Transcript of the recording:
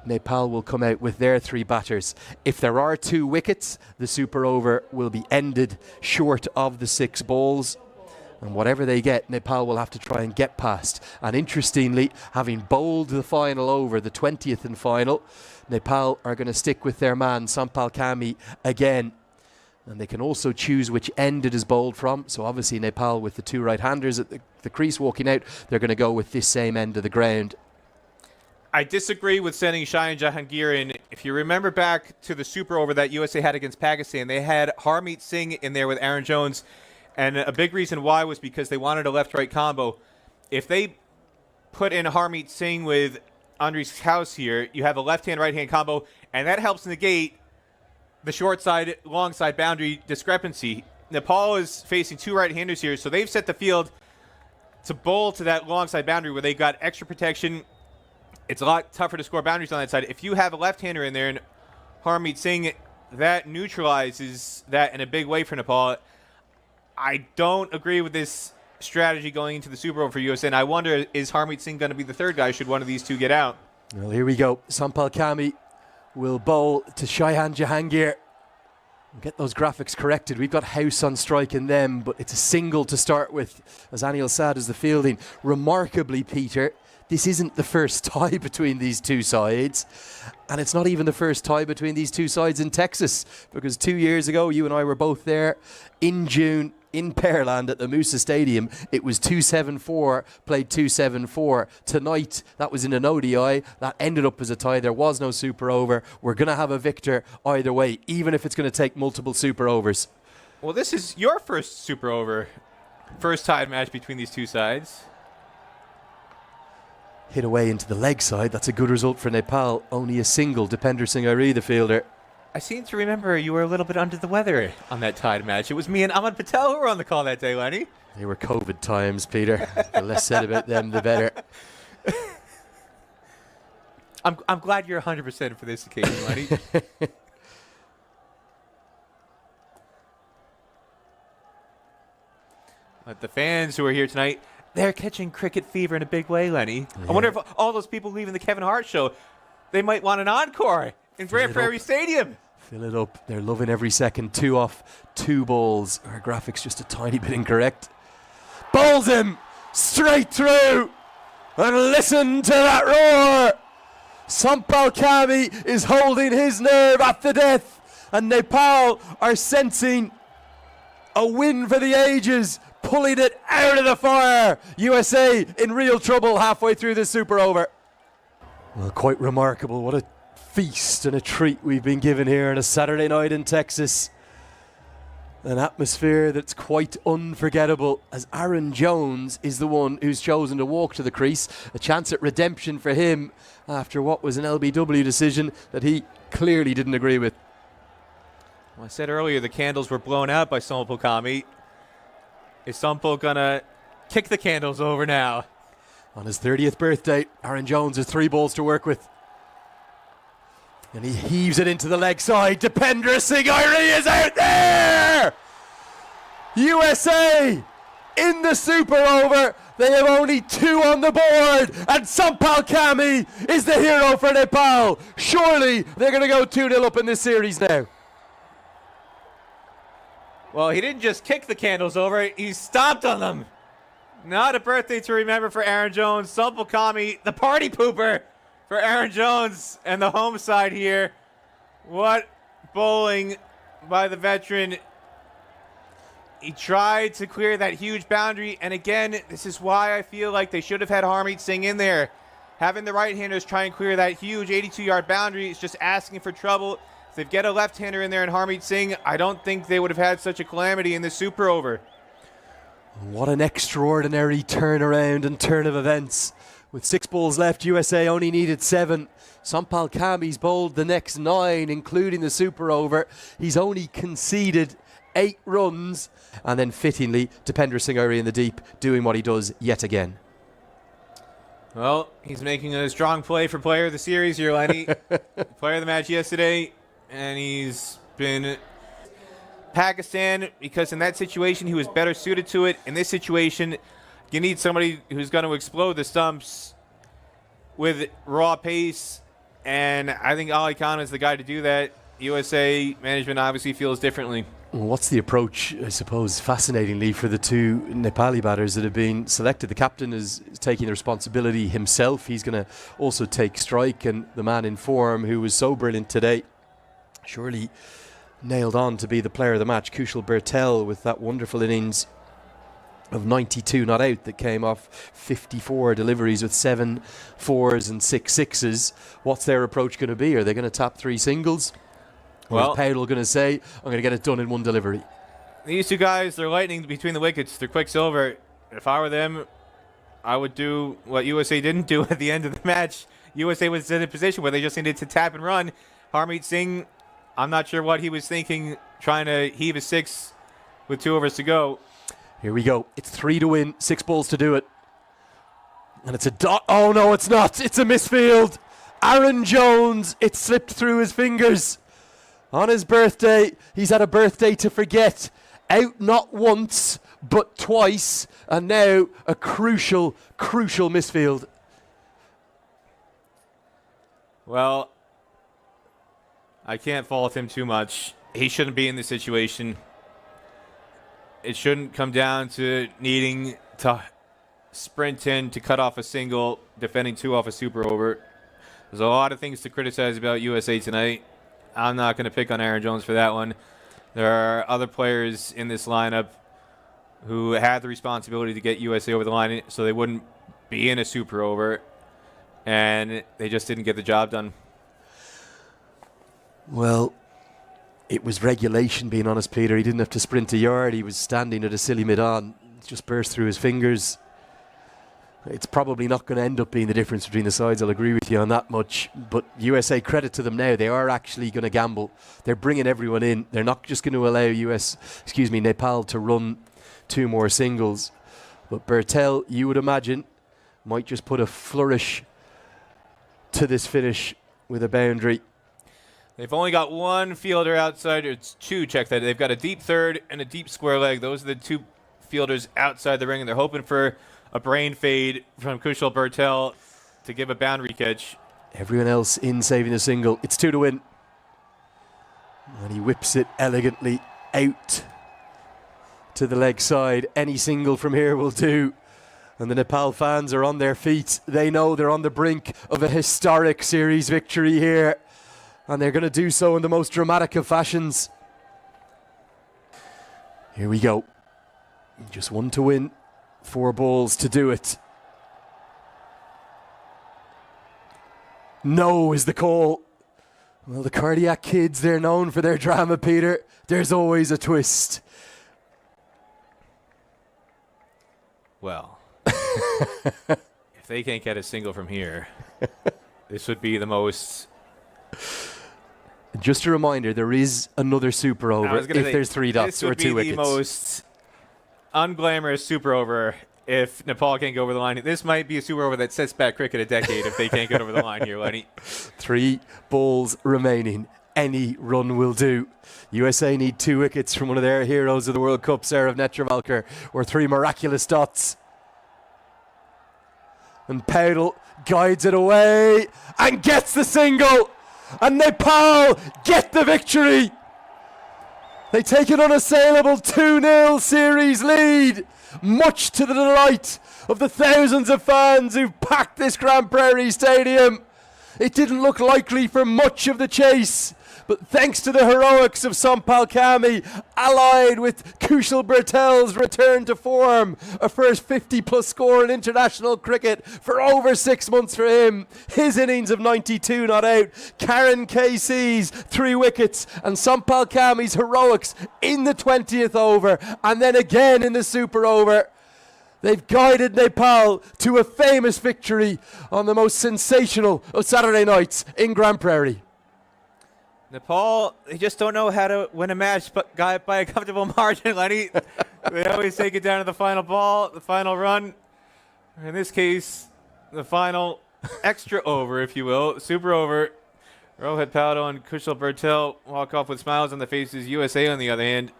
Nepal will come out with their 3 batters. If there are 2 wickets, the super over will be ended short of the 6 balls. And whatever they get, Nepal will have to try and get past. And interestingly, having bowled the final over, the 20th and final, Nepal are going to stick with their man, Sompal again. And they can also choose which end it is bowled from. So obviously Nepal, with the 2 right-handers at the crease walking out, they're going to go with this same end of the ground. I disagree with sending Shaheen Jahangir in. If you remember back to the super over that USA had against Pakistan, they had Harmeet Singh in there with Aaron Jones. And a big reason why was because they wanted a left-right combo. If they put in Harmeet Singh with Andres House here, you have a left-hand, right-hand combo, and that helps negate the short side, long side boundary discrepancy. Nepal is facing 2 right-handers here, so they've set the field to bowl to that long side boundary where they've got extra protection. It's a lot tougher to score boundaries on that side. If you have a left-hander in there and Harmeet Singh, that neutralizes that in a big way for Nepal. I don't agree with this strategy going into the Super Bowl for USA, and I wonder, is Harmeet Singh going to be the 3rd guy should one of these 2 get out? Well, here we go. Sompal will bowl to Shaheen Jahangir. Get those graphics corrected. We've got House on strike in them, but it's a single to start with, as Anil Sad is the fielding. Remarkably, Peter, this isn't the first tie between these 2 sides, and it's not even the first tie between these 2 sides in Texas, because 2 years ago, you and I were both there in June in Pearland at the Moosa Stadium. It was 2-7-4, played 2-7-4. Tonight, that was in an ODI. That ended up as a tie. There was no super over. We're going to have a victor either way, even if it's going to take multiple super overs. Well, this is your first super over. First tied match between these 2 sides. Hit away into the leg side. That's a good result for Nepal. Only a single. Dipender Singh Airi, the fielder. I seem to remember you were a little bit under the weather on that tied match. It was me and Ahmed Patel who were on the call that day, Lenny. They were COVID times, Peter. The less said about them, the better. I'm glad you're 100% for this occasion, Lenny. But the fans who are here tonight, they're catching cricket fever in a big way, Lenny. Yeah. I wonder if all those people leaving the Kevin Hart show, they might want an encore in Grand Prairie Stadium. Fill it up. They're loving every second. 2 off, 2 balls. Our graphics just a tiny bit incorrect. Bowls him straight through. And listen to that roar. Sompal is holding his nerve at the death. And Nepal are sensing a win for the ages, pulling it out of the fire. USA in real trouble halfway through this super over. Well, quite remarkable. What a feast and a treat we've been given here on a Saturday night in Texas. An atmosphere that's quite unforgettable, as Aaron Jones is the one who's chosen to walk to the crease. A chance at redemption for him after what was an LBW decision that he clearly didn't agree with. Well, I said earlier the candles were blown out by Sompal. Is Sompal gonna kick the candles over now? On his 30th birthday, Aaron Jones has 3 balls to work with. And he heaves it into the leg side. Dipender Singh Airi is out there! USA in the super over. They have only 2 on the board. And Sompal is the hero for Nepal. Surely they're going to go 2-0 up in this series now. Well, he didn't just kick the candles over. He stomped on them. Not a birthday to remember for Aaron Jones. Sompal, the party pooper for Aaron Jones and the home side here. What bowling by the veteran. He tried to clear that huge boundary, and again, this is why I feel like they should have had Harmeet Singh in there. Having the right-handers try and clear that huge 82-yard boundary is just asking for trouble. If they get a left-hander in there and Harmeet Singh, I don't think they would have had such a calamity in this super over. What an extraordinary turnaround and turn of events. With 6 balls left, USA only needed 7. Sompal bowled the next 9, including the super over. He's only conceded 8 runs. And then fittingly, Dipender Singh Airi in the deep, doing what he does yet again. Well, he's making a strong play for player of the series here, Lenny. Player of the match yesterday, and he's been Pakistan, because in that situation he was better suited to it. In this situation, you need somebody who's going to explode the stumps with raw pace and I think Ali Khan is the guy to do that. USA management obviously feels differently. Well, what's the approach, I suppose, fascinatingly, for the two Nepali batters that have been selected? The captain is taking the responsibility himself. He's going to also take strike, and the man in form who was so brilliant today, surely nailed on to be the player of the match, Kushal Bertel, with that wonderful innings of 92 not out that came off 54 deliveries with 7 fours and 6 sixes. What's their approach going to be? Are they going to tap 3 singles? Or is Powell going to say, I'm going to get it done in 1 delivery? These two guys, they're lightning between the wickets. They're quicksilver. If I were them, I would do what USA didn't do at the end of the match. USA was in a position where they just needed to tap and run. Harmeet Singh, I'm not sure what he was thinking, trying to heave a 6 with 2 overs to go. Here we go. It's 3 to win, 6 balls to do it. And it's a dot. Oh, no, it's not. It's a misfield. Aaron Jones, it slipped through his fingers. On his birthday, he's had a birthday to forget. Out not once, but twice. And now a crucial, crucial misfield. Well, I can't fault him too much. He shouldn't be in this situation. It shouldn't come down to needing to sprint in to cut off a single, defending 2 off a super over. There's a lot of things to criticize about USA tonight. I'm not going to pick on Aaron Jones for that one. There are other players in this lineup who had the responsibility to get USA over the line so they wouldn't be in a super over, and they just didn't get the job done. Well, it was regulation, being honest, Peter. He didn't have to sprint a yard. He was standing at a silly mid-on. It just burst through his fingers. It's probably not going to end up being the difference between the sides. I'll agree with you on that much. But USA, credit to them now. They are actually going to gamble. They're bringing everyone in. They're not just going to allow Nepal to run 2 more singles. But Bertel, you would imagine, might just put a flourish to this finish with a boundary. They've only got 1 fielder outside. It's 2, check that. They've got a deep third and a deep square leg. Those are the 2 fielders outside the ring, and they're hoping for a brain fade from Kushal Bertel to give a boundary catch. Everyone else in saving a single. It's 2 to win. And he whips it elegantly out to the leg side. Any single from here will do. And the Nepal fans are on their feet. They know they're on the brink of a historic series victory here. And they're going to do so in the most dramatic of fashions. Here we go. Just 1 to win. 4 balls to do it. No is the call. Well, the Cardiac Kids, they're known for their drama, Peter. There's always a twist. Well, if they can't get a single from here, this would be the most... Just a reminder, there is another super over if there's 3 dots or 2 wickets. This would be the most unglamorous super over if Nepal can't go over the line. This might be a super over that sets back cricket a decade if they can't get over the line here, Lenny. 3 balls remaining. Any run will do. USA need 2 wickets from one of their heroes of the World Cup, Sarah Netravalkar, or 3 miraculous dots. And Powell guides it away and gets the single. And Nepal get the victory. They take an unassailable 2-0 series lead, much to the delight of the thousands of fans who've packed this Grand Prairie Stadium. It didn't look likely for much of the chase, but thanks to the heroics of Sompal Kami, allied with Kushal Bertel's return to form, a first 50-plus score in international cricket for over 6 months for him, his innings of 92 not out, Karen KC's 3 wickets, and Sompal Kami's heroics in the 20th over, and then again in the super over. They've guided Nepal to a famous victory on the most sensational of Saturday nights in Grand Prairie. Nepal, they just don't know how to win a match by a comfortable margin, Lenny. They always take it down to the final ball, the final run. In this case, the final extra over, if you will, super over. Rohit Paldo and Kushal Bertel walk off with smiles on their faces. USA, on the other hand,